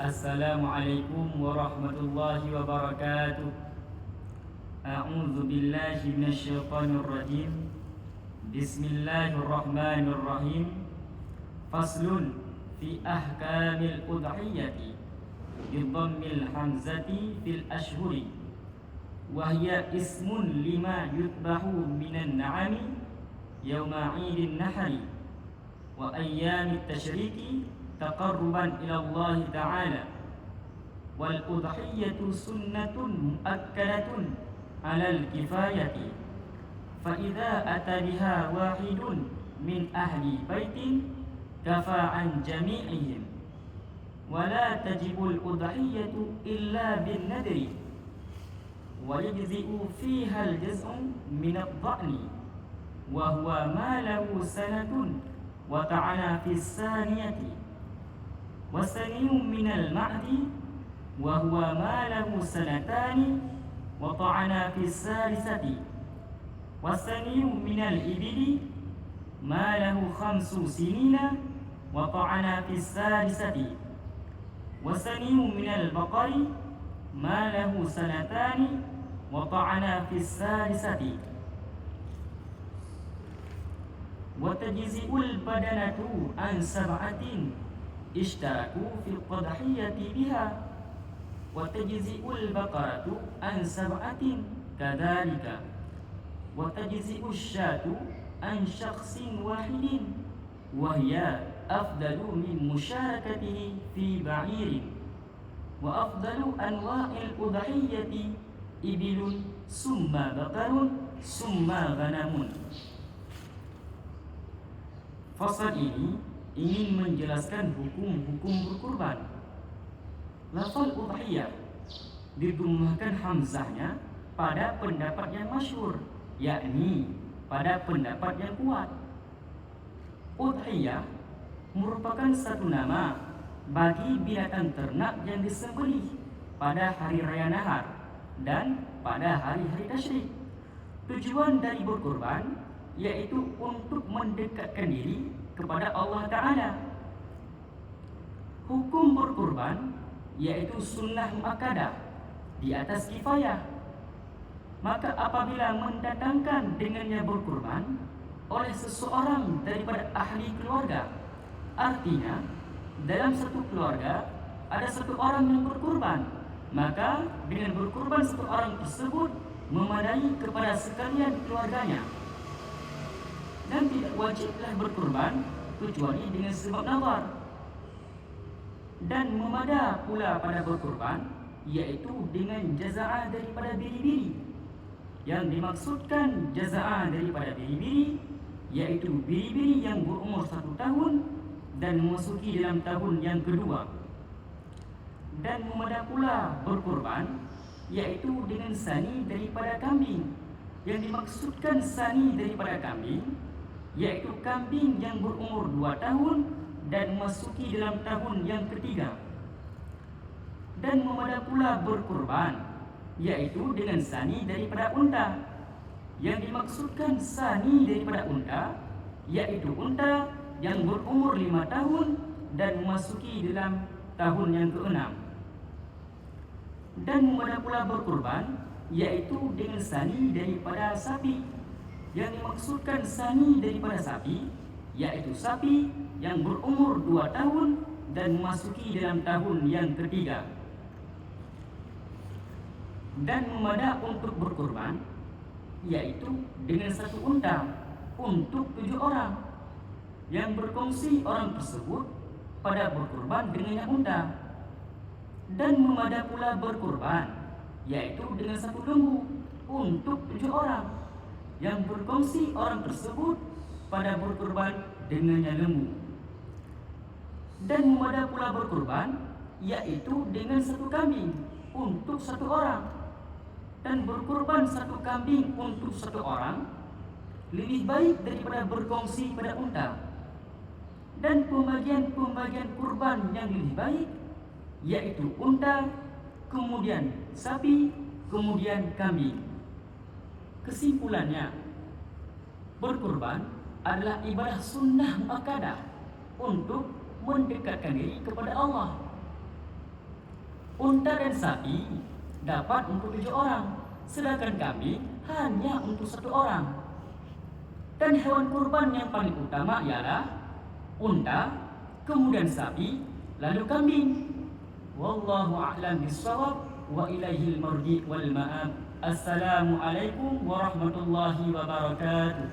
Assalamualaikum warahmatullahi wabarakatuh. A'udzu billahi minasyaitonir rajim. Bismillahirrahmanirrahim. Faslun fi ahkamil udhiyati bidhammil hamzati fil ashhuri wa hiya ismun lima yutbahu minan na'ami yawma 'idin nahri wa ayyamit tashriki taqarruban ila Allah Ta'ala. Wal udhiyatu sunnatun muakkadatun 'alal kifayati, fa idza ata biha wahidun min ahli baitin kafa an jami'ihim, wa la tajibul udhiyatu illa bin nadri, wa yajzi'u fiha al jaz'u min ad-dha'ni wa huwa ma lahu sanatun wa ta'ala fi saniyati, wasaniyu minal ma'di wa huwa ma lahu sanatani wa ta'ana fi salisati, wasaniyu minal ibili ma lahu khamsu sinina wa ta'ana fi salisati, wasaniyu minal baqari ma lahu sanatani wa ta'ana fi salisati, wa tajzi'ul badanatu an sab'atin ishtaraku fil qadhiyati biha, wa tajzi'ul baqaratu an sab'atin kadzalika, wa tajzi'ush syatu an syakhsin wahidin wa hiya afdalu min musyarakatihi fi ba'irin, wa afdalu anwa'il udhiyati ibilun summa baqarun summa ghanamun. Fasal ini ingin menjelaskan hukum-hukum berkurban. Lafal udhiyah didhammahkan hamzahnya pada pendapat yang masyhur, yakni pada pendapat yang kuat. Udhiyah merupakan satu nama bagi binatang ternak yang disembelih pada hari raya nahar dan pada hari-hari tasyrik. Tujuan dari berkurban yaitu untuk mendekatkan diri kepada Allah Ta'ala. Hukum berkurban yaitu sunnah muakkadah di atas kifayah. Maka apabila mendatangkan dengannya berkurban oleh seseorang daripada ahli keluarga, artinya dalam satu keluarga ada satu orang yang berkurban, maka dengan berkurban satu orang tersebut memadai kepada sekalian keluarganya, dan tidak wajiblah berkurban kecuali dengan sebab nazar. Dan memada pula pada berkurban yaitu dengan jaza'ah daripada biri-biri. Yang dimaksudkan jaza'ah daripada biri-biri yaitu biri-biri yang berumur 1 tahun dan memasuki dalam tahun yang kedua. Dan memada pula berkurban yaitu dengan sani daripada kambing. Yang dimaksudkan sani daripada kambing yaitu kambing yang berumur 2 tahun dan memasuki dalam tahun yang ketiga. Dan memada pula berkurban yaitu dengan sani daripada unta. Yang dimaksudkan sani daripada unta yaitu unta yang berumur 5 tahun dan memasuki dalam tahun yang ke-6. Dan memada pula berkurban yaitu dengan sani daripada sapi. Yang dimaksudkan sani daripada sapi yaitu sapi yang berumur 2 tahun dan memasuki dalam tahun yang ketiga. Dan memada untuk berkurban yaitu dengan satu unta untuk 7 orang, yang berkongsi orang tersebut pada berkurban dengan yang unta. Dan memada pula berkurban yaitu dengan satu lembu untuk 7 orang, yang berkongsi orang tersebut pada berkurban dengannya lembu. Dan memada pula berkurban yaitu dengan satu kambing untuk 1 orang, dan berkurban 1 kambing untuk 1 orang lebih baik daripada berkongsi pada unta. Dan pembagian kurban yang lebih baik yaitu unta, kemudian sapi, kemudian kambing. Kesimpulannya, berkurban adalah ibadah sunnah muakkadah untuk mendekatkan diri kepada Allah. unta dan sapi dapat untuk 7 orang, sedangkan kambing hanya untuk 1 orang. Dan hewan kurban yang paling utama ialah unta, kemudian sapi, lalu kambing. Wallahu a'lam bishawab wa ilaihil marji' wal ma'ab. Assalamualaikum warahmatullahi wabarakatuh.